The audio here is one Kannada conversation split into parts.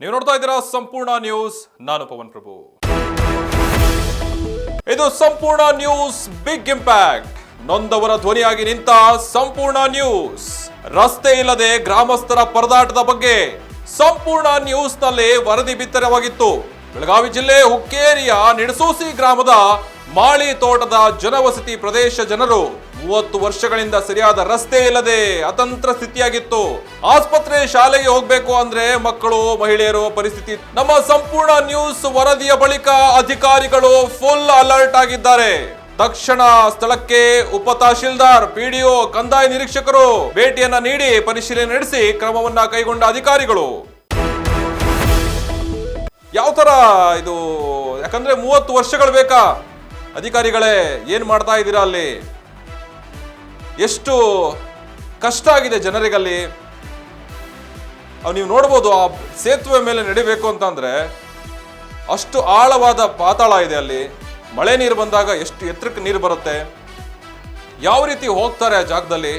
ನೀವು ನೋಡ್ತಾ ಇದ್ದೀರಾ ಸಂಪೂರ್ಣ ನ್ಯೂಸ್. ನಾನು ಪವನ್ ಪ್ರಭು. ಇದು ಸಂಪೂರ್ಣ ನ್ಯೂಸ್ ಬಿಗ್ ಇಂಪ್ಯಾಕ್ಟ್. ನೊಂದವರ ಧ್ವನಿಯಾಗಿ ನಿಂತ ಸಂಪೂರ್ಣ ನ್ಯೂಸ್. ರಸ್ತೆ ಇಲ್ಲದೆ ಗ್ರಾಮಸ್ಥರ ಪರದಾಟದ ಬಗ್ಗೆ ಸಂಪೂರ್ಣ ನ್ಯೂಸ್ ನಲ್ಲಿ ವರದಿ ಬಿತ್ತರವಾಗಿತ್ತು. ಬೆಳಗಾವಿ ಜಿಲ್ಲೆ ಹುಕ್ಕೇರಿಯ ನಿಡಸೋಸಿ ಗ್ರಾಮದ ಮಾಳಿ ತೋಟದ ಜನವಸತಿ ಪ್ರದೇಶ ಜನರು 30 ವರ್ಷಗಳಿಂದ ಸರಿಯಾದ ರಸ್ತೆ ಇಲ್ಲದೆ ಅತಂತ್ರ ಸ್ಥಿತಿಯಾಗಿತ್ತು. ಆಸ್ಪತ್ರೆ ಶಾಲೆಗೆ ಹೋಗ್ಬೇಕು ಅಂದ್ರೆ ಮಕ್ಕಳು ಮಹಿಳೆಯರು ಪರಿಸ್ಥಿತಿ. ನಮ್ಮ ಸಂಪೂರ್ಣ ನ್ಯೂಸ್ ವರದಿಯ ಬಳಿಕ ಅಧಿಕಾರಿಗಳು ಫುಲ್ ಅಲರ್ಟ್ ಆಗಿದ್ದಾರೆ. ತಕ್ಷಣ ಸ್ಥಳಕ್ಕೆ ಉಪ ತಹಶೀಲ್ದಾರ್, ಪಿಡಿಒ, ಕಂದಾಯ ನಿರೀಕ್ಷಕರು ಭೇಟಿಯನ್ನ ನೀಡಿ ಪರಿಶೀಲನೆ ನಡೆಸಿ ಕ್ರಮವನ್ನ ಕೈಗೊಂಡ ಅಧಿಕಾರಿಗಳು. ಯಾವ ತರ ಇದು? ಯಾಕಂದ್ರೆ 30 ವರ್ಷಗಳು ಬೇಕಾ? ಅಧಿಕಾರಿಗಳೇ ಏನ್ ಮಾಡ್ತಾ ಇದ್ದೀರಾ ಅಲ್ಲಿ? ಎಷ್ಟು ಕಷ್ಟ ಆಗಿದೆ ಜನರಿಗಲ್ಲಿ. ನೀವು ನೋಡ್ಬೋದು, ಆ ಸೇತುವೆ ಮೇಲೆ ನಡಿಬೇಕು ಅಂತಂದ್ರೆ ಅಷ್ಟು ಆಳವಾದ ಪಾತಾಳ ಇದೆ ಅಲ್ಲಿ. ಮಳೆ ನೀರು ಬಂದಾಗ ಎಷ್ಟು ಎತ್ತರಕ್ಕೆ ನೀರು ಬರುತ್ತೆ, ಯಾವ ರೀತಿ ಹೋಗ್ತಾರೆ ಆ ಜಾಗದಲ್ಲಿ.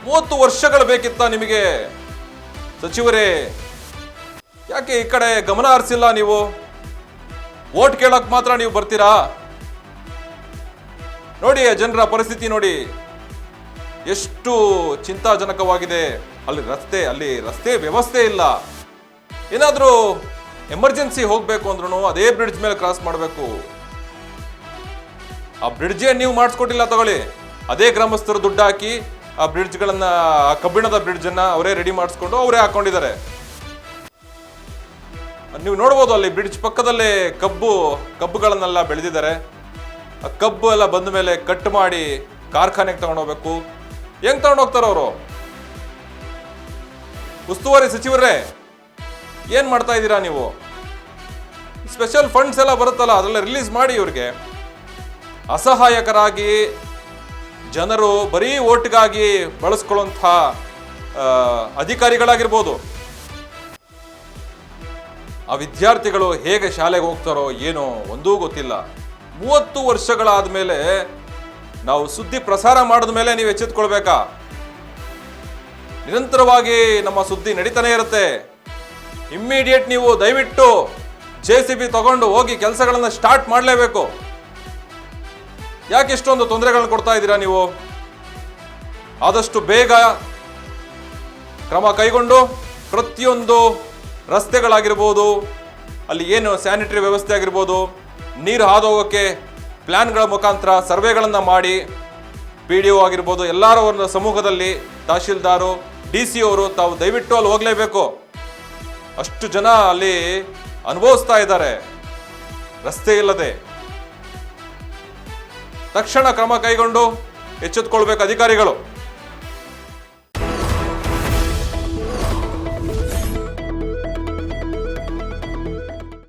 30 ವರ್ಷಗಳು ಬೇಕಿತ್ತ ನಿಮಗೆ? ಸಚಿವರೇ, ಯಾಕೆ ಈ ಕಡೆ ಗಮನ ಹರಿಸಿಲ್ಲ ನೀವು? ವೋಟ್ ಕೇಳಕ್ ಮಾತ್ರ ನೀವು ಬರ್ತೀರಾ? ನೋಡಿ ಜನರ ಪರಿಸ್ಥಿತಿ ನೋಡಿ, ಎಷ್ಟು ಚಿಂತಾಜನಕವಾಗಿದೆ. ಅಲ್ಲಿ ರಸ್ತೆ ವ್ಯವಸ್ಥೆ ಇಲ್ಲ. ಏನಾದ್ರೂ ಎಮರ್ಜೆನ್ಸಿ ಹೋಗ್ಬೇಕು ಅಂದ್ರೂ ಅದೇ ಬ್ರಿಡ್ಜ್ ಮೇಲೆ ಕ್ರಾಸ್ ಮಾಡಬೇಕು. ಆ ಬ್ರಿಡ್ಜ್ ನೀವು ಮಾಡಿಸ್ಕೊಟ್ಟಿಲ್ಲ, ತಗೊಳ್ಳಿ. ಅದೇ ಗ್ರಾಮಸ್ಥರು ದುಡ್ಡು ಹಾಕಿ ಆ ಬ್ರಿಡ್ಜ್ಗಳನ್ನ, ಆ ಕಬ್ಬಿಣದ ಬ್ರಿಡ್ಜ್ ಅನ್ನ ಅವರೇ ರೆಡಿ ಮಾಡಿಸ್ಕೊಂಡು ಅವರೇ ಹಾಕೊಂಡಿದ್ದಾರೆ. ನೀವು ನೋಡ್ಬೋದು, ಅಲ್ಲಿ ಬ್ರಿಡ್ಜ್ ಪಕ್ಕದಲ್ಲೇ ಕಬ್ಬುಗಳನ್ನೆಲ್ಲ ಬೆಳೆದಿದ್ದಾರೆ. ಆ ಕಬ್ಬು ಎಲ್ಲ ಬಂದ ಮೇಲೆ ಕಟ್ ಮಾಡಿ ಕಾರ್ಖಾನೆಗೆ ತಗೊಂಡೋಗ್ಬೇಕು. ಹೆಂಗ್ ತಗೊಂಡೋಗ್ತಾರ ಅವರು? ಉಸ್ತುವಾರಿ ಸಚಿವರೇ, ಏನ್ ಮಾಡ್ತಾ ಇದ್ದೀರಾ ನೀವು? ಸ್ಪೆಷಲ್ ಫಂಡ್ಸ್ ಎಲ್ಲ ಬರುತ್ತಲ್ಲ, ಅದೆಲ್ಲ ರಿಲೀಸ್ ಮಾಡಿ. ಇವ್ರಿಗೆ ಅಸಹಾಯಕರಾಗಿ ಜನರು ಬರೀ ಓಟ್ಗಾಗಿ ಬಳಸ್ಕೊಳ್ಳುವಂಥ ಅಧಿಕಾರಿಗಳಾಗಿರ್ಬೋದು. ಆ ವಿದ್ಯಾರ್ಥಿಗಳು ಹೇಗೆ ಶಾಲೆಗೆ ಹೋಗ್ತಾರೋ ಏನೋ ಒಂದೂ ಗೊತ್ತಿಲ್ಲ. 30 ವರ್ಷಗಳಾದ ಮೇಲೆ ನಾವು ಸುದ್ದಿ ಪ್ರಸಾರ ಮಾಡಿದ ಮೇಲೆ ನೀವು ಎಚ್ಚೆತ್ಕೊಳ್ಬೇಕಾ? ನಿರಂತರವಾಗಿ ನಮ್ಮ ಸುದ್ದಿ ನಡೀತಾನೆ ಇರುತ್ತೆ. ಇಮ್ಮಿಡಿಯೇಟ್ ನೀವು ದಯವಿಟ್ಟು JCB ತಗೊಂಡು ಹೋಗಿ ಕೆಲಸಗಳನ್ನ ಸ್ಟಾರ್ಟ್ ಮಾಡಲೇಬೇಕು. ಯಾಕೆ ಇಷ್ಟೊಂದು ತೊಂದರೆಗಳನ್ನ ಕೊಡ್ತಾ ಇದ್ದೀರಾ ನೀವು? ಆದಷ್ಟು ಬೇಗ ಕ್ರಮ ಕೈಗೊಂಡು ಪ್ರತಿಯೊಂದು ರಸ್ತೆಗಳಾಗಿರ್ಬೋದು, ಅಲ್ಲಿ ಏನು ಸ್ಯಾನಿಟರಿ ವ್ಯವಸ್ಥೆ ಆಗಿರ್ಬೋದು, ನೀರು ಹಾದೋಗೋಕ್ಕೆ ಪ್ಲಾನ್ಗಳ ಮುಖಾಂತರ ಸರ್ವೆಗಳನ್ನು ಮಾಡಿ PDO ಆಗಿರ್ಬೋದು, ಎಲ್ಲರ ಒಂದು ಸಮ್ಮುಖದಲ್ಲಿ ತಹಶೀಲ್ದಾರು, DC ಅವರು ತಾವು ದಯವಿಟ್ಟು ಅಲ್ಲಿ ಹೋಗಲೇಬೇಕು. ಅಷ್ಟು ಜನ ಅಲ್ಲಿ ಅನುಭವಿಸ್ತಾ ಇದ್ದಾರೆ ರಸ್ತೆ ಇಲ್ಲದೆ. ತಕ್ಷಣ ಕ್ರಮ ಕೈಗೊಂಡು ಎಚ್ಚೆತ್ತುಕೊಳ್ಬೇಕು ಅಧಿಕಾರಿಗಳು.